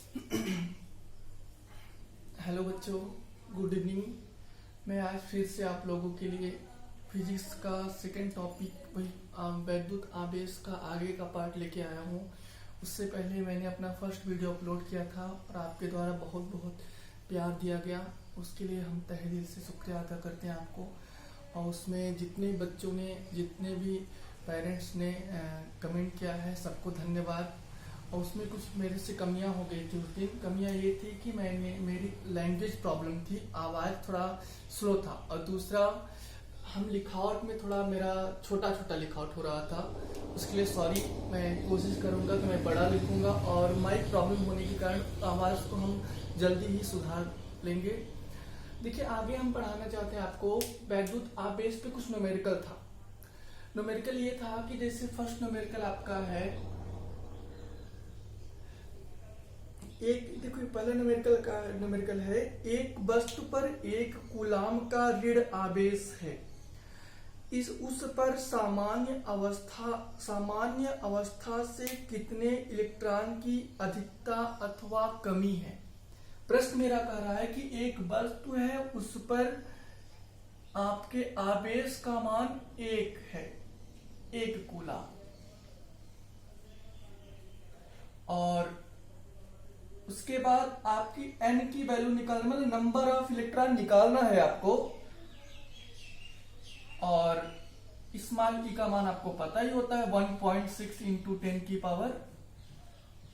Hello बच्चों, good evening. मैं आज फिर से आप लोगों के लिए फिजिक्स का सेकंड टॉपिक वही वैद्युत आवेश का आगे का पार्ट लेके आया हूँ। उससे पहले मैंने अपना फर्स्ट वीडियो अपलोड किया था और आपके द्वारा बहुत बहुत प्यार दिया गया। उसके लिए हम तहे दिल से शुक्रिया अदा करते हैं आपको। और उसमें जितने बच्चों ने, जितने भी पेरेंट्स ने कमेंट किया है, सबको धन्यवाद। और उसमें कुछ मेरे से कमियां हो गई थी। उस दिन कमियां ये थी कि मेरी लैंग्वेज प्रॉब्लम थी, आवाज़ थोड़ा स्लो था, और दूसरा हम लिखावट में थोड़ा मेरा छोटा छोटा लिखावट हो रहा था। उसके लिए सॉरी। मैं कोशिश करूंगा कि मैं बड़ा लिखूंगा, और माइक प्रॉब्लम होने के कारण आवाज़ को हम जल्दी ही सुधार लेंगे। देखिए, आगे हम पढ़ाना चाहते हैं आपको वैद्युत आवेश पे कुछ न्यूमेरिकल था। न्यूमेरिकल ये था कि जैसे फर्स्ट न्यूमेरिकल आपका है एक, देखो पहला न्यूमेरिकल है एक वस्तु पर एक कूलाम का ऋण आवेश है। उस पर सामान्य अवस्था से कितने इलेक्ट्रॉन की अधिकता अथवा कमी है। प्रश्न मेरा कह रहा है कि एक वस्तु है, उस पर आपके आवेश का मान 1 है, 1 कूलाम, और उसके बाद आपकी n की वैल्यू निकालना, मतलब नंबर ऑफ इलेक्ट्रॉन निकालना है आपको। और स्मॉल ई का मान आपको पता ही होता है 1.6 इंटू 10 की पावर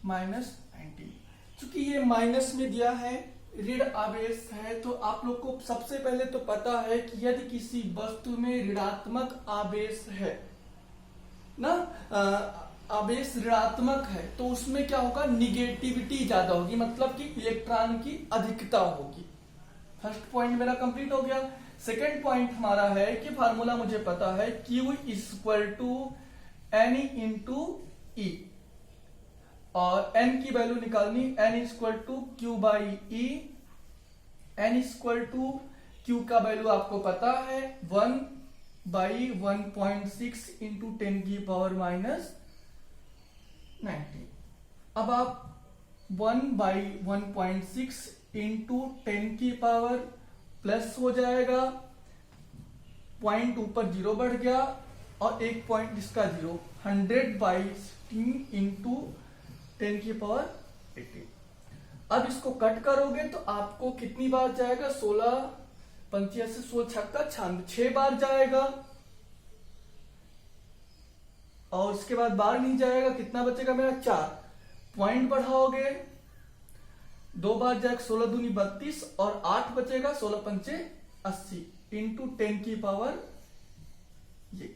-19। चूंकि ये माइनस में दिया है, ऋण आवेश है, तो आप लोग को सबसे पहले तो पता है कि यदि किसी वस्तु में ऋणात्मक आवेश है ना, आवेश ऋणात्मक है, तो उसमें क्या होगा, निगेटिविटी ज्यादा होगी, मतलब कि इलेक्ट्रॉन की अधिकता होगी। फर्स्ट पॉइंट मेरा कंप्लीट हो गया। सेकंड पॉइंट हमारा है कि फार्मूला मुझे पता है, Q equal to N into E, और N की वैल्यू निकालनी, N equal to Q by E. N equal to Q का वैल्यू आपको पता है 1 बाई 1.6 इंटू 10 की पावर -19। अब आप 1 बाई 1.6 इंटू 10 की पावर प्लस हो जाएगा, पॉइंट ऊपर 0 बढ़ गया, और एक पॉइंट इसका 0, 100 बाई 16 इंटू 10 की पावर 18। अब इसको कट करोगे तो आपको कितनी बार जाएगा, 16 पंचे से 16 छक्का 6 बार जाएगा, और उसके बाद बार नहीं जाएगा, कितना बचेगा मेरा 4। पॉइंट बढ़ाओगे, 2 बार जाएगा, 16 दूनी 32, और 8 बचेगा, 16 पंचे 80 इंटू 10 की पावर ये।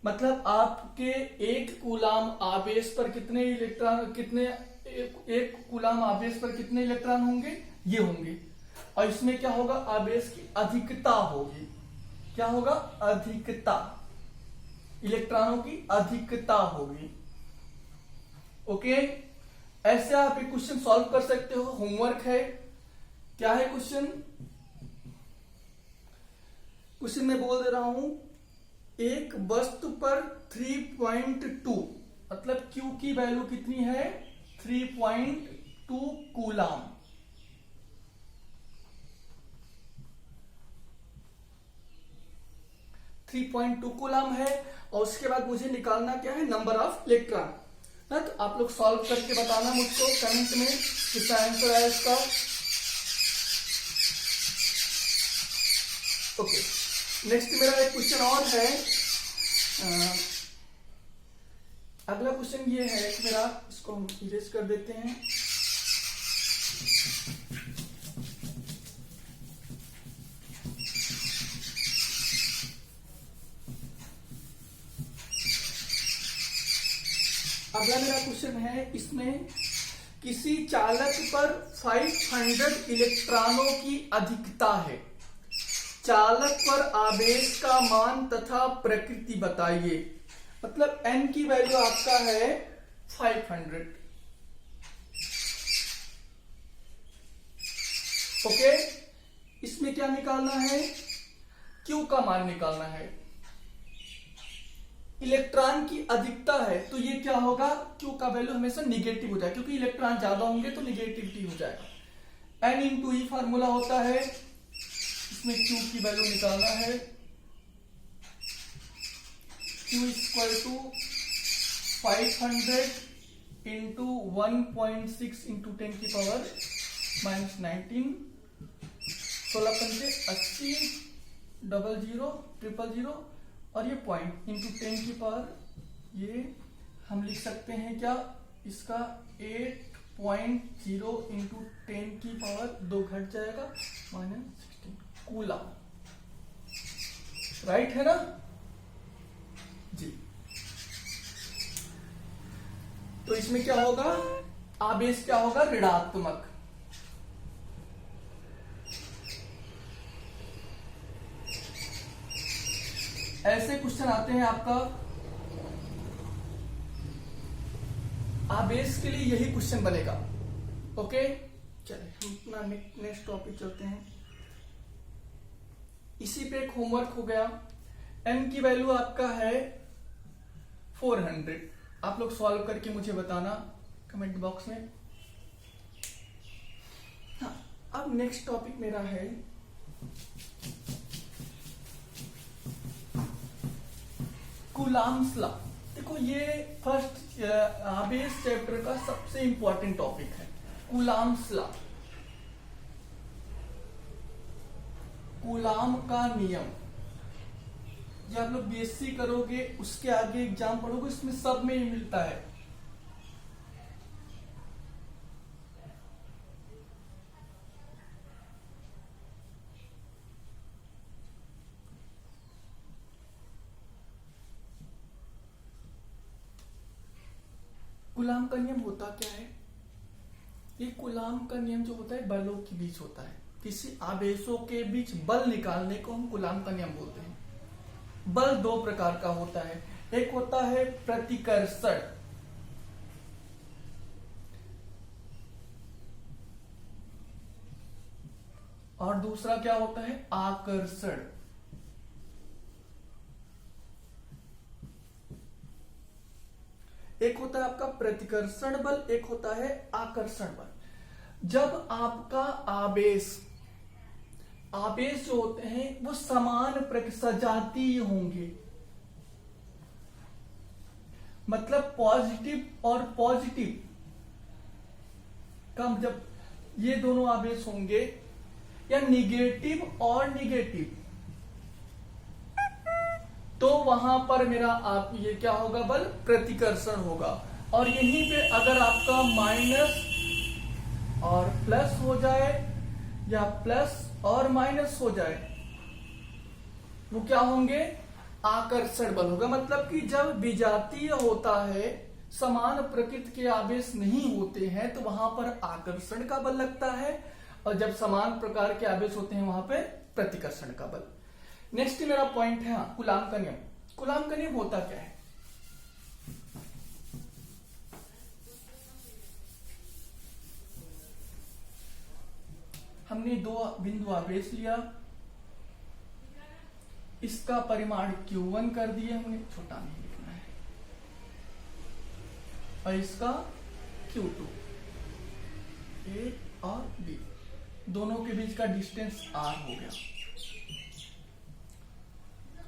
मतलब आपके 1 कूलाम आवेश पर कितने इलेक्ट्रॉन, एक कूलाम आवेश पर कितने इलेक्ट्रॉन होंगे, ये होंगे। और इसमें क्या होगा, आवेश की अधिकता होगी। क्या होगा, अधिकता, इलेक्ट्रॉनों की अधिकता होगी। ओके, ऐसे आप एक क्वेश्चन सॉल्व कर सकते हो। होमवर्क है, क्या है क्वेश्चन, मैं बोल दे रहा हूं, एक वस्तु पर 3.2, मतलब Q की वैल्यू कितनी है, 3.2 कूलाम। कूलाम है, और उसके बाद मुझे निकालना क्या है, नंबर ऑफ इलेक्ट्रॉन ना। तो आप लोग सॉल्व करके बताना मुझको कमेंट में कितना आंसर है इसका। ओके, नेक्स्ट मेरा एक क्वेश्चन और है। अगला क्वेश्चन ये है कि मेरा, इसको हम इरेज कर देते हैं। अगला मेरा क्वेश्चन है, इसमें किसी चालक पर 500 इलेक्ट्रॉनों की अधिकता है। चालक पर आवेश का मान तथा प्रकृति बताइए। मतलब N की वैल्यू आपका है 500। ओके, इसमें क्या निकालना है, Q का मान निकालना है। इलेक्ट्रॉन की अधिकता है तो ये क्या होगा, क्यू का वैल्यू हमेशा निगेटिव हो जाएगा, क्योंकि इलेक्ट्रॉन ज्यादा होंगे तो निगेटिविटी हो जाएगा। एन इंटू ई फार्मूला होता है, इसमें क्यू की वैल्यू निकालना है, Q equal to 500 into 1.6 into 10 की पावर माइनस 19, 16 पंजे 80, 00 000 और ये पॉइंट इंटू 10 की पावर, ये हम लिख सकते हैं क्या, इसका 8.0 इंटू 10 की पावर 2 घट जाएगा -16 कूलम, राइट है ना जी। तो इसमें क्या होगा, आवेश क्या होगा, ऋणात्मक। ऐसे क्वेश्चन आते हैं आपका आवेश के लिए, यही क्वेश्चन बनेगा। ओके चलिए हम अपना नेक्स्ट टॉपिक चलते हैं। इसी पे एक होमवर्क हो गया, n की वैल्यू आपका है 400, आप लोग सॉल्व करके मुझे बताना कमेंट बॉक्स में। हाँ, अब नेक्स्ट टॉपिक मेरा है कूलॉम्स लॉ। देखो ये फर्स्ट आवेश चैप्टर का सबसे इंपॉर्टेंट टॉपिक है, कूलॉम्स लॉ, कूलाम का नियम। जब आप लोग बीएससी करोगे उसके आगे एग्जाम पढ़ोगे, इसमें सब में ही मिलता है। कूलाम का नियम होता क्या है, ये कूलाम का नियम जो होता है बलों के बीच होता है, किसी आवेशों के बीच बल निकालने को हम कूलाम का नियम बोलते हैं। बल दो प्रकार का होता है, एक होता है प्रतिकर्षण, और दूसरा क्या होता है, आकर्षण। एक होता है आपका प्रतिकर्षण बल, एक होता है आकर्षण बल। जब आपका आवेश जो होते हैं वो समान सजातीय होंगे, मतलब पॉजिटिव और पॉजिटिव कम, जब ये दोनों आवेश होंगे, या निगेटिव और निगेटिव, तो वहां पर मेरा आप ये क्या होगा, बल प्रतिकर्षण होगा। और यहीं पे अगर आपका माइनस और प्लस हो जाए या प्लस और माइनस हो जाए, वो क्या होंगे, आकर्षण बल होगा। मतलब कि जब विजातीय होता है, समान प्रकृति के आवेश नहीं होते हैं, तो वहां पर आकर्षण का बल लगता है, और जब समान प्रकार के आवेश होते हैं वहां पे प्रतिकर्षण का बल। नेक्स्ट मेरा पॉइंट है कूलाम का नियम। कूलाम का नियम होता क्या है, हमने दो बिंदु आवेश लिया, इसका परिमाण Q1 कर दिए हमने, छोटा नहीं लिखना है, और इसका Q2, A और B, दोनों के बीच का डिस्टेंस R हो गया।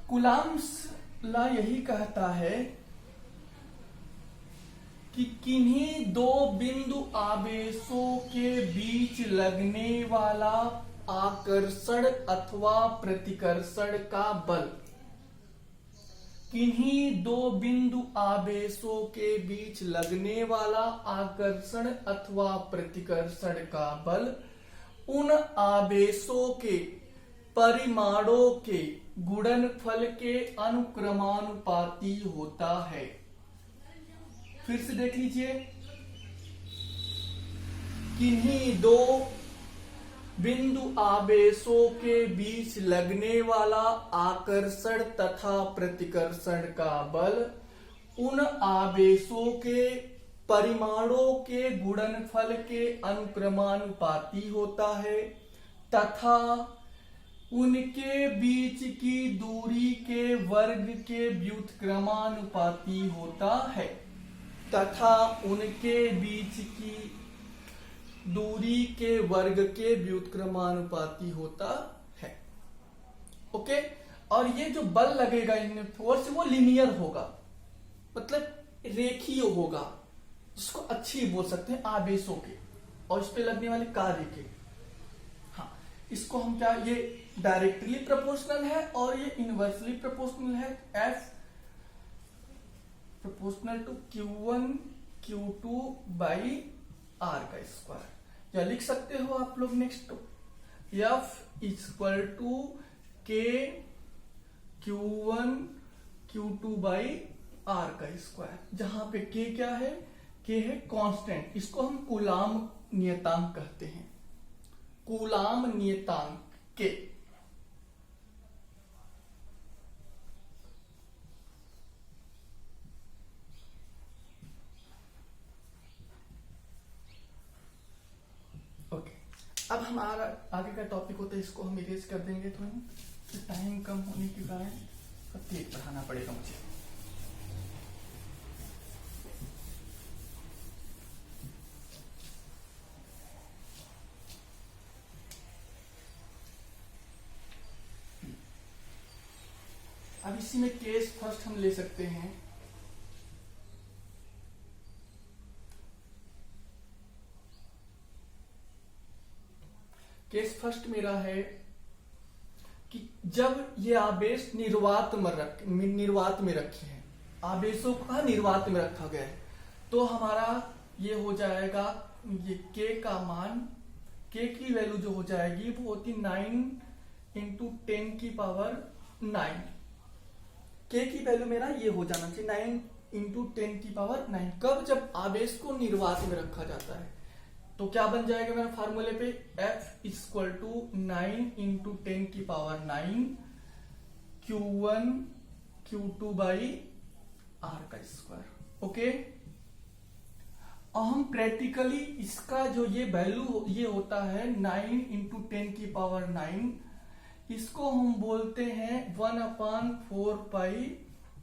कूलाम्स लॉ यही कहता है कि किन्हीं दो बिंदु आवेशों के बीच लगने वाला आकर्षण अथवा प्रतिकर्षण का बल, किन्हीं दो बिंदु आवेशों के बीच लगने वाला आकर्षण अथवा प्रतिकर्षण का बल उन आवेशों के परिमाणों के गुणनफल के अनुक्रमानुपाती होता है। फिर से देख लीजिए, किन्हीं दो बिंदु आवेशों के बीच लगने वाला आकर्षण तथा प्रतिकर्षण का बल उन आवेशों के परिमाणों के गुणनफल के अनुक्रमानुपाती होता है, तथा उनके बीच की दूरी के वर्ग के व्युत्क्रमानुपाती होता है, तथा उनके बीच की दूरी के वर्ग के व्युत्क्रमानुपाती होता है। ओके, और ये जो बल लगेगा इन फोर्स वो लीनियर होगा, मतलब रेखीय होगा, जिसको अच्छी बोल सकते हैं आवेशों के और इस पे लगने वाले कार्य के। हाँ, इसको हम क्या, ये डायरेक्टली प्रोपोर्शनल है और ये इनवर्सली प्रोपोर्शनल है। F proportional to Q1 Q2 by R का स्क्वायर, या लिख सकते हो आप लोग next F equal to K Q1 Q2 by R का स्क्वायर, जहां पे K क्या है, K है कांस्टेंट, इसको हम कूलाम नियतांक कहते हैं, कूलाम नियतांक K। ओके, अब हमारा आगे का टॉपिक होता है, इसको हम इरेज कर देंगे थोड़ा, टाइम कम होने के कारण अब तेज पढ़ाना पड़ेगा मुझे। अब इसी में केस फर्स्ट हम ले सकते हैं। केस फर्स्ट मेरा है कि जब ये आवेश निर्वात में रखे हैं, आवेशों का निर्वात में रखा गया है, तो हमारा ये हो जाएगा, ये K का मान, K की वैल्यू जो हो जाएगी वो होती 9 इंटू 10 की पावर 9। K की वैल्यू मेरा ये हो जाना चाहिए 9 इंटू 10 की पावर 9। कब, जब आवेश को निर्वात में रखा जाता है, तो क्या बन जाएगा मेरा फार्मूले पे, F इक्वल टू 9 इंटू 10 की power 9 Q1 Q2 by R का स्क्वायर। ओके, और हम प्रैक्टिकली इसका जो ये वैल्यू ये होता है 9 इंटू 10 की पावर 9, इसको हम बोलते हैं 1/4 पाई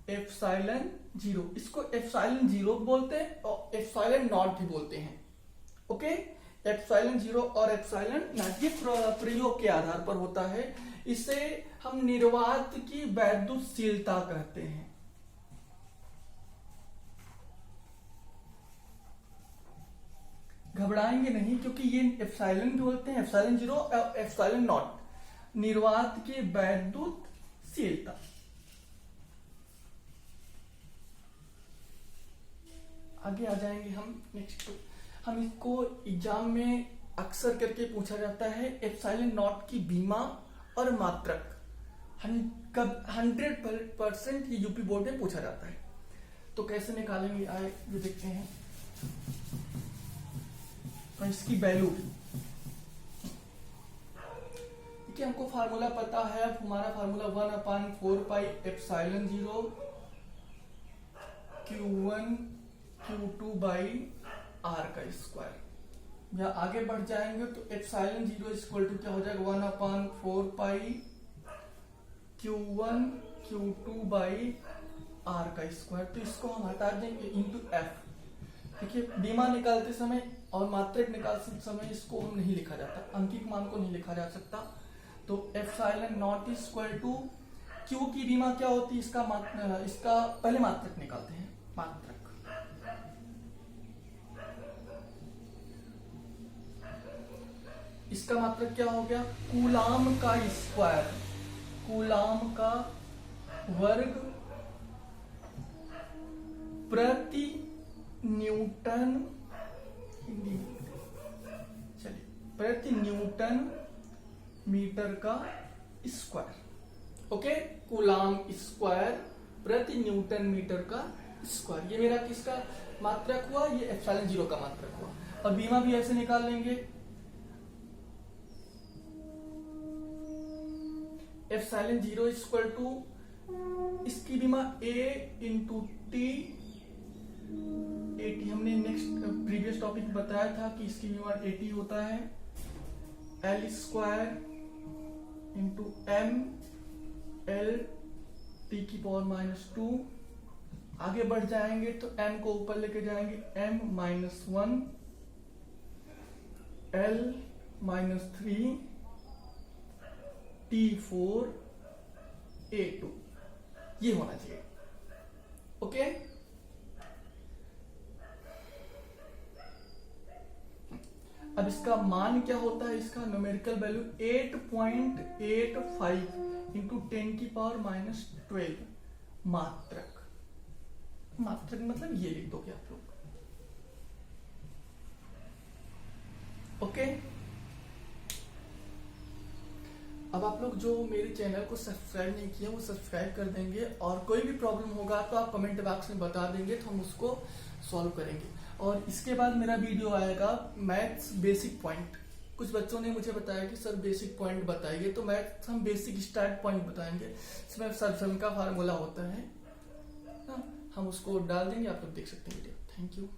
एप्सिलॉन 0। इसको एप्सिलॉन 0 बोलते हैं और एप्सिलॉन नॉट भी बोलते हैं। ओके, एप्सिलॉन 0 और एप्सिलॉन नॉट ये प्रयोग के आधार पर होता है। इसे हम निर्वात की वैद्युतशीलता कहते हैं। घबराएंगे नहीं, क्योंकि ये एप्सिलॉन भी बोलते हैं, एप्सिलॉन 0 और एप्सिलॉन नॉट, निर्वात की वैद्युतशीलता। आगे आ जाएंगे हम नेक्स्ट। हम इसको एग्जाम में अक्सर करके पूछा जाता है, एप्सिलॉन नॉट की बीमा और मात्रक 100% ये यूपी बोर्ड में पूछा जाता है। तो कैसे निकालेंगे आए ये देखते हैं। तो इसकी वैल्यू देखिए, हमको फार्मूला पता है, हमारा formula 1/4 pi epsilon 0 Q1 Q2 by R का स्क्वायर। या आगे बढ़ जाएंगे तो एप्सिलॉन 0 इक्वल टू क्या हो जाएगा, 1/4 पाई Q1 Q2 बाई R का स्क्वायर। तो इसको हम हटा देंगे इंटू F। देखिए, बीमा निकालते समय और मात्रक निकालते समय इसको हम नहीं लिखा जाता, अंकित मान को नहीं लिखा जा सकता। तो epsilon nought equal to Q की बीमा क्या होती है, इसका पहले मात्रक निकालते हैं, मात्रक। इसका मात्रक क्या हो गया, कूलाम का स्क्वायर, कूलाम का वर्ग प्रति न्यूटन, चलिए प्रति न्यूटन मीटर का स्क्वायर। ओके, कूलाम स्क्वायर प्रति न्यूटन मीटर का स्क्वायर। ये मेरा किसका मात्रक हुआ, ये एप्सिलॉन 0 का मात्रक हुआ। और बीमा भी ऐसे निकाल लेंगे, एप्सिलॉन 0 इक्वल टू इसकी बीमा A इंटू टी, AT हमने नेक्स्ट प्रीवियस टॉपिक बताया था कि इसकी बीमा AT होता है, L square into M L T की पावर -2। आगे बढ़ जाएंगे तो m को ऊपर लेके जाएंगे, m -1 l -3 t4 a2, ये होना चाहिए। ओके, अब इसका मान क्या होता है, इसका न्यूमेरिकल वैल्यू 8.85 इंटू 10 की पावर -12 मात्रक। मात्रक मतलब ये लिख दोगे आप लोग। ओके, अब आप लोग जो मेरे चैनल को सब्सक्राइब नहीं किया वो सब्सक्राइब कर देंगे, और कोई भी प्रॉब्लम होगा तो आप कमेंट बॉक्स में बता देंगे तो हम उसको सॉल्व करेंगे। और इसके बाद मेरा वीडियो आएगा मैथ्स बेसिक पॉइंट। कुछ बच्चों ने मुझे बताया कि सर बेसिक पॉइंट बताइए, तो मैथ्स हम बेसिक स्टार्ट पॉइंट बताएंगे। इसमें सरसम का फार्मूला होता है ना, हम उसको डाल देंगे, आप लोग देख सकते हैं वीडियो। Thank you.